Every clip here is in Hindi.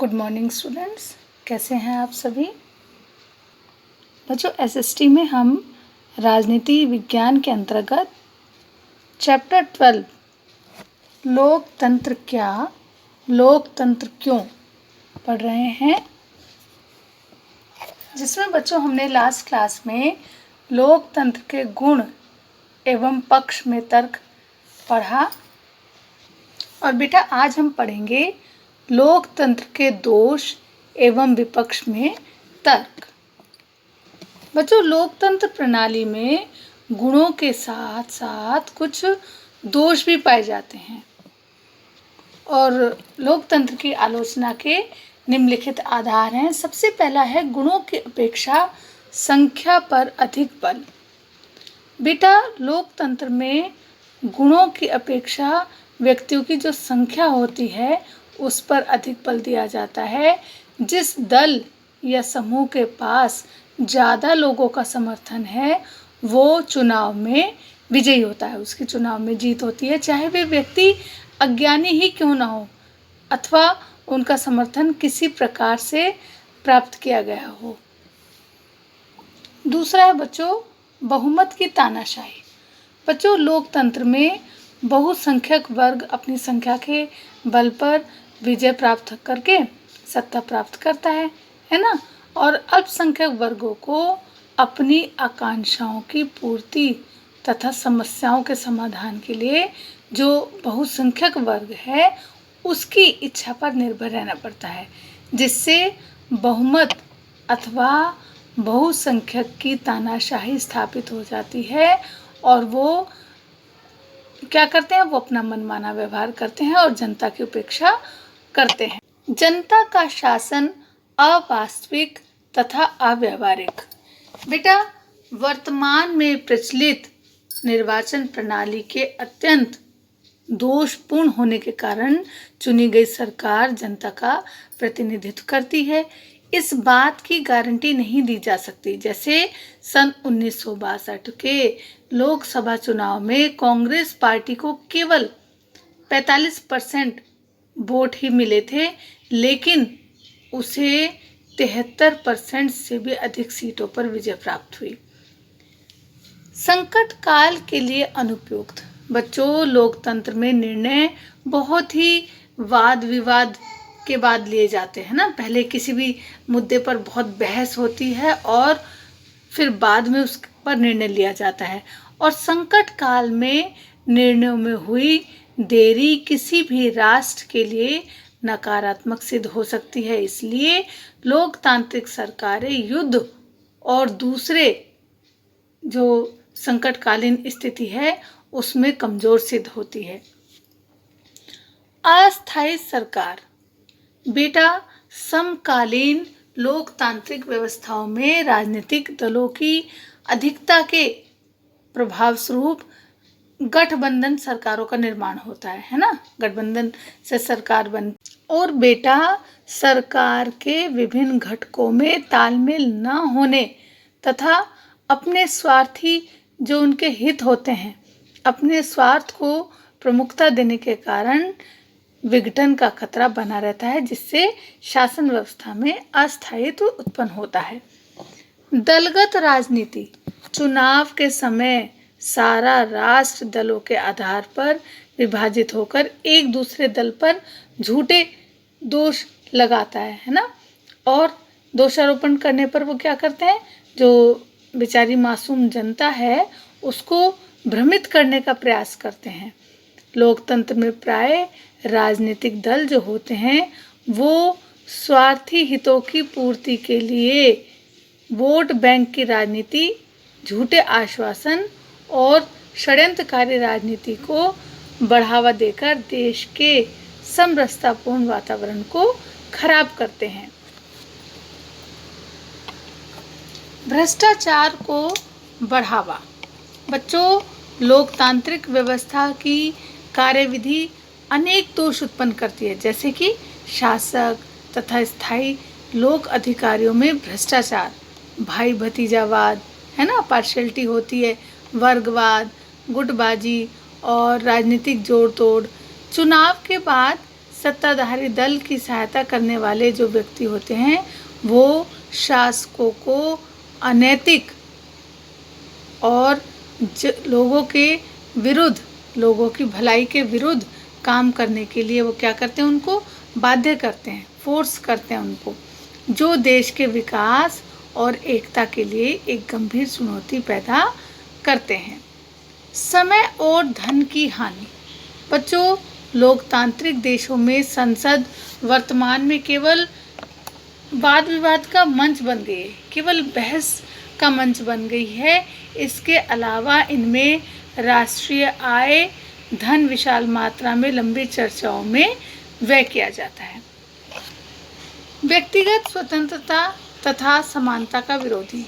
गुड मॉर्निंग स्टूडेंट्स, कैसे हैं आप सभी बच्चों। एसएसटी में हम राजनीति विज्ञान के अंतर्गत चैप्टर 12 लोकतंत्र क्या, लोकतंत्र क्यों पढ़ रहे हैं, जिसमें बच्चों हमने लास्ट क्लास में लोकतंत्र के गुण एवं पक्ष में तर्क पढ़ा। और बेटा आज हम पढ़ेंगे लोकतंत्र के दोष एवं विपक्ष में तर्क। बच्चों लोकतंत्र प्रणाली में गुणों के साथ साथ कुछ दोष भी पाए जाते हैं और लोकतंत्र की आलोचना के निम्नलिखित आधार हैं। सबसे पहला है गुणों की अपेक्षा संख्या पर अधिक बल। बेटा लोकतंत्र में गुणों की अपेक्षा व्यक्तियों की जो संख्या होती है उस पर अधिक बल दिया जाता है। जिस दल या समूह के पास ज़्यादा लोगों का समर्थन है वो चुनाव में विजयी होता है, उसकी चुनाव में जीत होती है, चाहे वे व्यक्ति अज्ञानी ही क्यों ना हो अथवा उनका समर्थन किसी प्रकार से प्राप्त किया गया हो। दूसरा है बच्चों बहुमत की तानाशाही। बच्चों लोकतंत्र में बहुसंख्यक वर्ग अपनी संख्या के बल पर विजय प्राप्त करके सत्ता प्राप्त करता है ना, और अल्पसंख्यक वर्गों को अपनी आकांक्षाओं की पूर्ति तथा समस्याओं के समाधान के लिए जो बहुसंख्यक वर्ग है उसकी इच्छा पर निर्भर रहना पड़ता है, जिससे बहुमत अथवा बहुसंख्यक की तानाशाही स्थापित हो जाती है और वो क्या करते हैं, वो अपना मनमाना व्यवहार करते हैं और जनता की उपेक्षा करते हैं। जनता का शासन अवास्तविक तथा अव्यावहारिक। बेटा वर्तमान में प्रचलित निर्वाचन प्रणाली के अत्यंत दोषपूर्ण होने के कारण चुनी गई सरकार जनता का प्रतिनिधित्व करती है। इस बात की गारंटी नहीं दी जा सकती। जैसे सन 1962 के लोकसभा चुनाव में कांग्रेस पार्टी को केवल 45% वोट ही मिले थे, लेकिन उसे 73% से भी अधिक सीटों पर विजय प्राप्त हुई। संकट काल के लिए अनुपयुक्त। बच्चों लोकतंत्र में निर्णय बहुत ही वाद विवाद के बाद लिए जाते हैं ना। पहले किसी भी मुद्दे पर बहुत बहस होती है और फिर बाद में उस पर निर्णय लिया जाता है, और संकट काल में निर्णयों में हुई देरी किसी भी राष्ट्र के लिए नकारात्मक सिद्ध हो सकती है। इसलिए लोकतांत्रिक सरकारें युद्ध और दूसरे जो संकटकालीन स्थिति है उसमें कमजोर सिद्ध होती है। अस्थायी सरकार। बेटा समकालीन लोकतांत्रिक व्यवस्थाओं में राजनीतिक दलों की अधिकता के प्रभाव स्वरूप गठबंधन सरकारों का निर्माण होता है ना, गठबंधन से सरकार बनती। और बेटा सरकार के विभिन्न घटकों में तालमेल न होने तथा अपने स्वार्थी जो उनके हित होते हैं अपने स्वार्थ को प्रमुखता देने के कारण विघटन का खतरा बना रहता है, जिससे शासन व्यवस्था में अस्थायित्व उत्पन्न होता है। दलगत राजनीति। चुनाव के समय सारा राष्ट्र दलों के आधार पर विभाजित होकर एक दूसरे दल पर झूठे दोष लगाता है ना, और दोषारोपण करने पर वो क्या करते हैं, जो बेचारी मासूम जनता है उसको भ्रमित करने का प्रयास करते हैं। लोकतंत्र में प्राय राजनीतिक दल जो होते हैं वो स्वार्थी हितों की पूर्ति के लिए वोट बैंक की राजनीति, झूठे आश्वासन और षड्यंत्रकारी राजनीति को बढ़ावा देकर देश के समरसतापूर्ण वातावरण को खराब करते हैं। भ्रष्टाचार को बढ़ावा। बच्चों लोकतांत्रिक व्यवस्था की कार्यविधि अनेक दोष उत्पन्न करती है, जैसे कि शासक तथा स्थायी लोक अधिकारियों में भ्रष्टाचार, भाई भतीजावाद है ना, पार्शियलिटी होती है, वर्गवाद, गुटबाजी और राजनीतिक जोड़ तोड़। चुनाव के बाद सत्ताधारी दल की सहायता करने वाले जो व्यक्ति होते हैं वो शासकों को अनैतिक और लोगों के विरुद्ध, लोगों की भलाई के विरुद्ध काम करने के लिए वो क्या करते हैं, उनको बाध्य करते हैं, फोर्स करते हैं उनको, जो देश के विकास और एकता के लिए एक गंभीर चुनौती पैदा करते हैं। समय और धन की हानि। बच्चों, लोकतांत्रिक देशों में संसद वर्तमान में केवल वाद विवाद का मंच बन गई है, केवल बहस का मंच बन गई है। इसके अलावा इनमें राष्ट्रीय आय, धन विशाल मात्रा में लंबी चर्चाओं में व्यय किया जाता है। व्यक्तिगत स्वतंत्रता तथा समानता का विरोधी।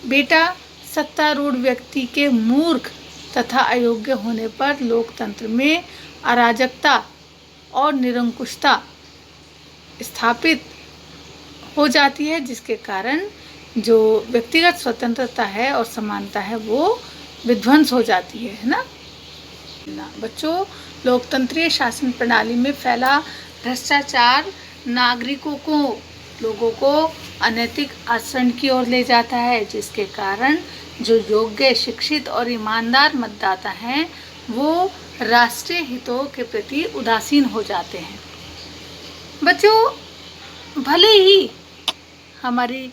बेटा, सत्तारूढ़ व्यक्ति के मूर्ख तथा अयोग्य होने पर लोकतंत्र में अराजकता और निरंकुशता स्थापित हो जाती है, जिसके कारण जो व्यक्तिगत स्वतंत्रता है और समानता है वो विध्वंस हो जाती है ना। बच्चों, लोकतंत्रीय शासन प्रणाली में फैला भ्रष्टाचार लोगों को अनैतिक आचरण की ओर ले जाता है, जिसके कारण जो योग्य, शिक्षित और ईमानदार मतदाता हैं वो राष्ट्रीय हितों के प्रति उदासीन हो जाते हैं। बच्चों, भले ही हमारी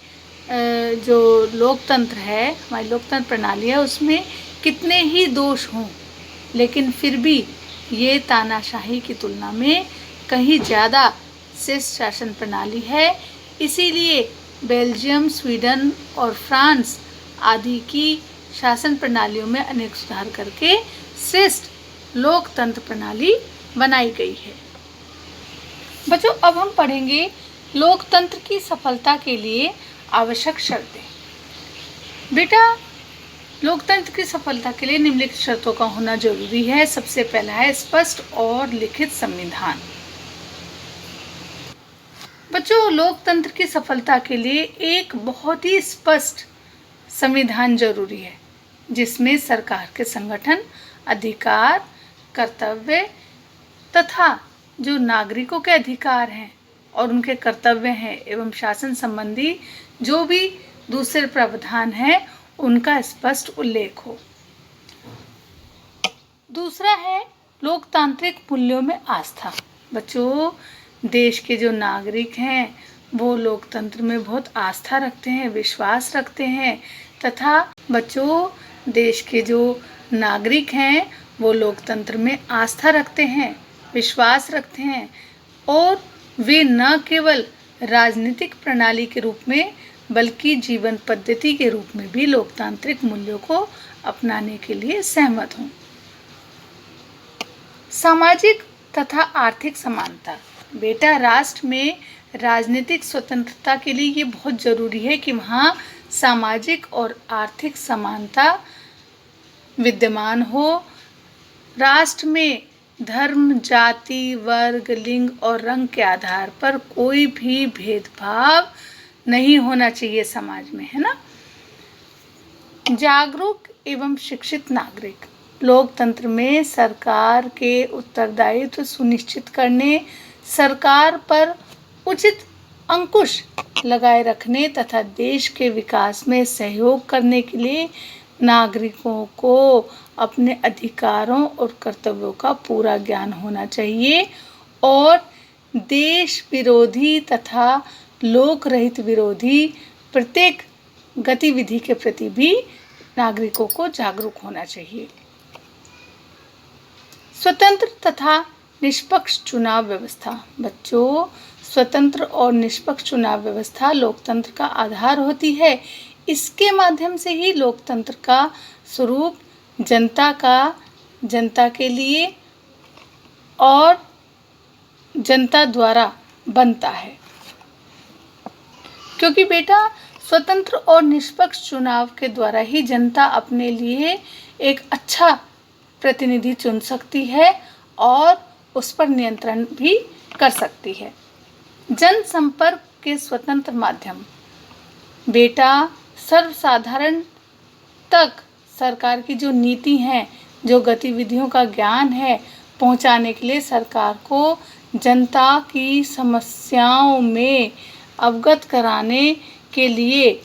जो लोकतंत्र है, हमारी लोकतंत्र प्रणाली है, उसमें कितने ही दोष हों, लेकिन फिर भी ये तानाशाही की तुलना में कहीं ज़्यादा श्रेष्ठ शासन प्रणाली है। इसीलिए बेल्जियम, स्वीडन और फ्रांस आदि की शासन प्रणालियों में अनेक सुधार करके श्रेष्ठ लोकतंत्र प्रणाली बनाई गई है। बच्चों, अब हम पढ़ेंगे लोकतंत्र की सफलता के लिए आवश्यक शर्तें। बेटा, लोकतंत्र की सफलता के लिए निम्नलिखित शर्तों का होना जरूरी है। सबसे पहला है स्पष्ट और लिखित संविधान। बच्चों, लोकतंत्र की सफलता के लिए एक बहुत ही स्पष्ट संविधान जरूरी है, जिसमें सरकार के संगठन, अधिकार, कर्तव्य तथा जो नागरिकों के अधिकार हैं और उनके कर्तव्य हैं एवं शासन संबंधी जो भी दूसरे प्रावधान हैं उनका स्पष्ट उल्लेख हो। दूसरा है लोकतांत्रिक मूल्यों में आस्था। बच्चों, देश के जो नागरिक हैं वो लोकतंत्र में बहुत आस्था रखते हैं, विश्वास रखते हैं तथा बच्चों, देश के जो नागरिक हैं वो लोकतंत्र में आस्था रखते हैं, विश्वास रखते हैं और वे न केवल राजनीतिक प्रणाली के रूप में बल्कि जीवन पद्धति के रूप में भी लोकतांत्रिक मूल्यों को अपनाने के लिए सहमत हों। सामाजिक तथा आर्थिक समानता। बेटा, राष्ट्र में राजनीतिक स्वतंत्रता के लिए ये बहुत ज़रूरी है कि वहाँ सामाजिक और आर्थिक समानता विद्यमान हो। राष्ट्र में धर्म, जाति, वर्ग, लिंग और रंग के आधार पर कोई भी भेदभाव नहीं होना चाहिए समाज में, है ना। जागरूक एवं शिक्षित नागरिक। लोकतंत्र में सरकार के उत्तरदायित्व सुनिश्चित करने, सरकार पर उचित अंकुश लगाए रखने तथा देश के विकास में सहयोग करने के लिए नागरिकों को अपने अधिकारों और कर्तव्यों का पूरा ज्ञान होना चाहिए और देश विरोधी तथा लोक रहित विरोधी प्रत्येक गतिविधि के प्रति भी नागरिकों को जागरूक होना चाहिए। स्वतंत्र तथा निष्पक्ष चुनाव व्यवस्था। बच्चों, स्वतंत्र और निष्पक्ष चुनाव व्यवस्था लोकतंत्र का आधार होती है। इसके माध्यम से ही लोकतंत्र का स्वरूप जनता के लिए और जनता द्वारा बनता है। क्योंकि बेटा, स्वतंत्र और निष्पक्ष चुनाव के द्वारा ही जनता अपने लिए एक अच्छा प्रतिनिधि चुन सकती है और उस पर नियंत्रण भी कर सकती है। जनसंपर्क के स्वतंत्र माध्यम। बेटा, सर्वसाधारण तक सरकार की जो नीति हैं, जो गतिविधियों का ज्ञान है, पहुंचाने के लिए सरकार को जनता की समस्याओं में अवगत कराने के लिए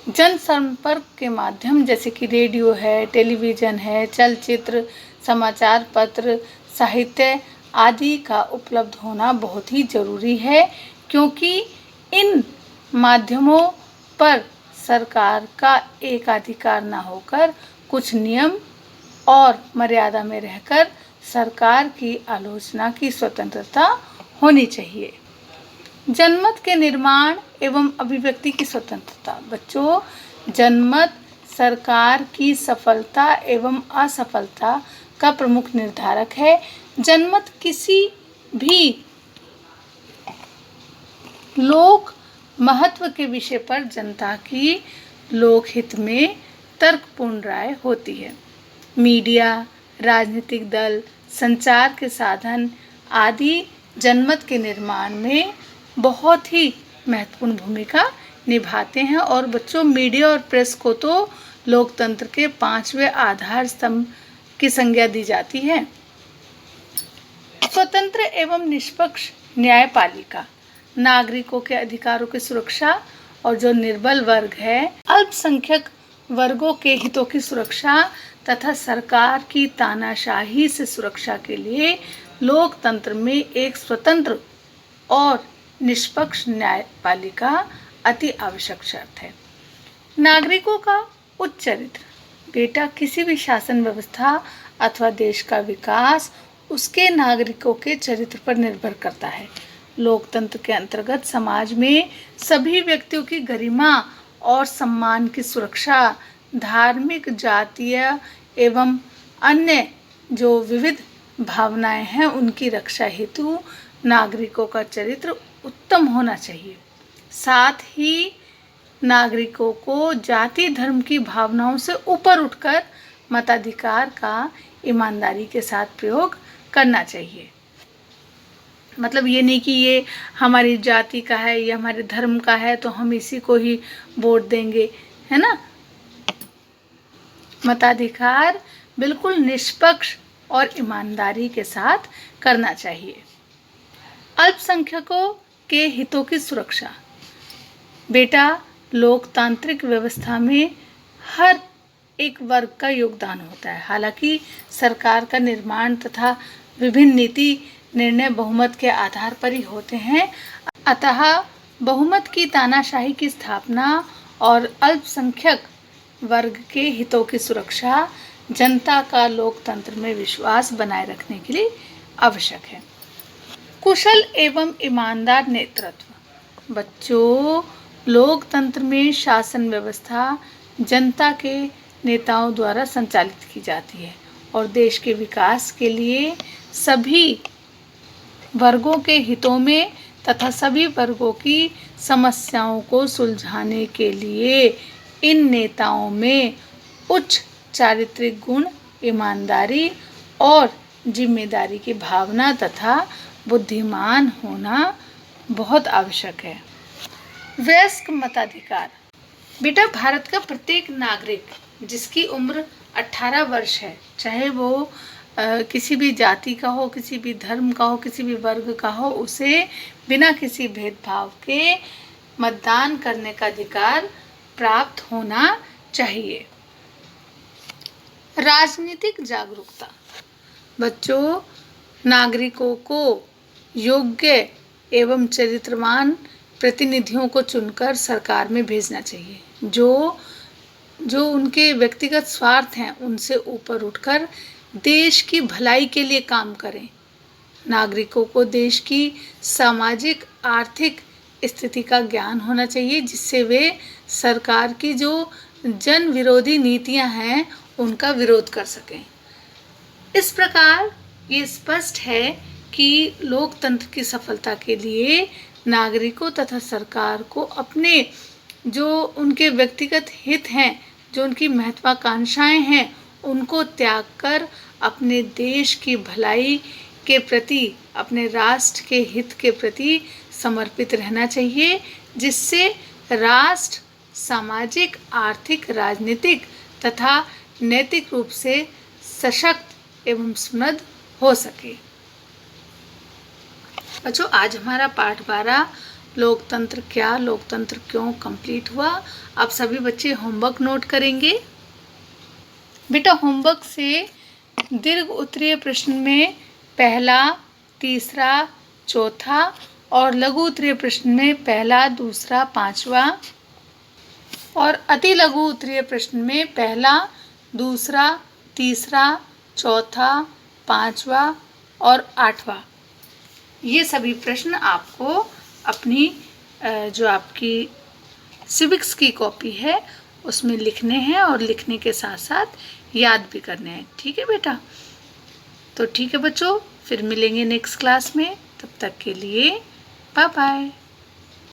जनसंपर्क के माध्यम जैसे कि रेडियो है, टेलीविज़न है, चलचित्र, समाचार पत्र, साहित्य आदि का उपलब्ध होना बहुत ही ज़रूरी है, क्योंकि इन माध्यमों पर सरकार का एकाधिकार न होकर कुछ नियम और मर्यादा में रहकर सरकार की आलोचना की स्वतंत्रता होनी चाहिए। जनमत के निर्माण एवं अभिव्यक्ति की स्वतंत्रता। बच्चों, जनमत सरकार की सफलता एवं असफलता का प्रमुख निर्धारक है। जनमत किसी भी लोक महत्व के विषय पर जनता की लोकहित में तर्कपूर्ण राय होती है। मीडिया, राजनीतिक दल, संचार के साधन आदि जनमत के निर्माण में बहुत ही महत्वपूर्ण भूमिका निभाते हैं। और बच्चों, मीडिया और प्रेस को तो लोकतंत्र के 5वें आधार स्तंभ की संज्ञा दी जाती है। स्वतंत्र एवं निष्पक्ष न्यायपालिका। नागरिकों के अधिकारों की सुरक्षा और जो निर्बल वर्ग है, अल्पसंख्यक वर्गों के हितों की सुरक्षा तथा सरकार की तानाशाही से सुरक्षा के लिए लोकतंत्र में एक स्वतंत्र और निष्पक्ष न्यायपालिका अति आवश्यक शर्त है। नागरिकों का उच्च चरित्र। बेटा, किसी भी शासन व्यवस्था अथवा देश का विकास उसके नागरिकों के चरित्र पर निर्भर करता है। लोकतंत्र के अंतर्गत समाज में सभी व्यक्तियों की गरिमा और सम्मान की सुरक्षा, धार्मिक, जातीय एवं अन्य जो विविध भावनाएं हैं उनकी रक्षा हेतु नागरिकों का चरित्र उत्तम होना चाहिए। साथ ही नागरिकों को जाति धर्म की भावनाओं से ऊपर उठकर मताधिकार का ईमानदारी के साथ प्रयोग करना चाहिए। मतलब ये नहीं कि ये हमारी जाति का है, ये हमारे धर्म का है तो हम इसी को ही वोट देंगे, है ना। मताधिकार बिल्कुल निष्पक्ष और ईमानदारी के साथ करना चाहिए। अल्पसंख्यकों के हितों की सुरक्षा। बेटा, लोकतांत्रिक व्यवस्था में हर एक वर्ग का योगदान होता है। हालांकि सरकार का निर्माण तथा विभिन्न नीति निर्णय बहुमत के आधार पर ही होते हैं, अतः बहुमत की तानाशाही की स्थापना और अल्पसंख्यक वर्ग के हितों की सुरक्षा जनता का लोकतंत्र में विश्वास बनाए रखने के लिए आवश्यक है। कुशल एवं ईमानदार नेतृत्व। बच्चों, लोकतंत्र में शासन व्यवस्था जनता के नेताओं द्वारा संचालित की जाती है और देश के विकास के लिए सभी वर्गों के हितों में तथा सभी वर्गों की समस्याओं को सुलझाने के लिए इन नेताओं में उच्च चारित्रिक गुण, ईमानदारी और जिम्मेदारी की भावना तथा बुद्धिमान होना बहुत आवश्यक है। वयस्क मताधिकार। बेटा, भारत का प्रत्येक नागरिक जिसकी उम्र 18 वर्ष है, चाहे वो किसी भी जाति का हो, किसी भी धर्म का हो, किसी भी वर्ग का हो, उसे बिना किसी भेदभाव के मतदान करने का अधिकार प्राप्त होना चाहिए। राजनीतिक जागरूकता। बच्चों, नागरिकों को योग्य एवं चरित्रवान प्रतिनिधियों को चुनकर सरकार में भेजना चाहिए, जो उनके व्यक्तिगत स्वार्थ हैं उनसे ऊपर उठकर देश की भलाई के लिए काम करें। नागरिकों को देश की सामाजिक आर्थिक स्थिति का ज्ञान होना चाहिए, जिससे वे सरकार की जो जन विरोधी नीतियां हैं उनका विरोध कर सकें। इस प्रकार ये स्पष्ट है कि लोकतंत्र की सफलता के लिए नागरिकों तथा सरकार को अपने जो उनके व्यक्तिगत हित हैं, जो उनकी महत्वाकांक्षाएं हैं, उनको त्याग कर अपने देश की भलाई के प्रति, अपने राष्ट्र के हित के प्रति समर्पित रहना चाहिए, जिससे राष्ट्र सामाजिक, आर्थिक, राजनीतिक तथा नैतिक रूप से सशक्त एवं सुदृढ़ हो सके। बच्चों आज हमारा पाठ 12 लोकतंत्र क्या, लोकतंत्र क्यों कंप्लीट हुआ। अब सभी बच्चे होमवर्क नोट करेंगे। बेटा होमवर्क से दीर्घ उत्तरीय प्रश्न में पहला, तीसरा, चौथा और लघु उत्तरीय प्रश्न में पहला, दूसरा, पांचवा और अति लघु उत्तरीय प्रश्न में पहला, दूसरा, तीसरा, चौथा, पांचवा और आठवां, ये सभी प्रश्न आपको अपनी जो आपकी सिविक्स की कॉपी है उसमें लिखने हैं और लिखने के साथ साथ याद भी करने हैं। ठीक है बेटा, तो ठीक है बच्चों, फिर मिलेंगे नेक्स्ट क्लास में। तब तक के लिए बाय बाय।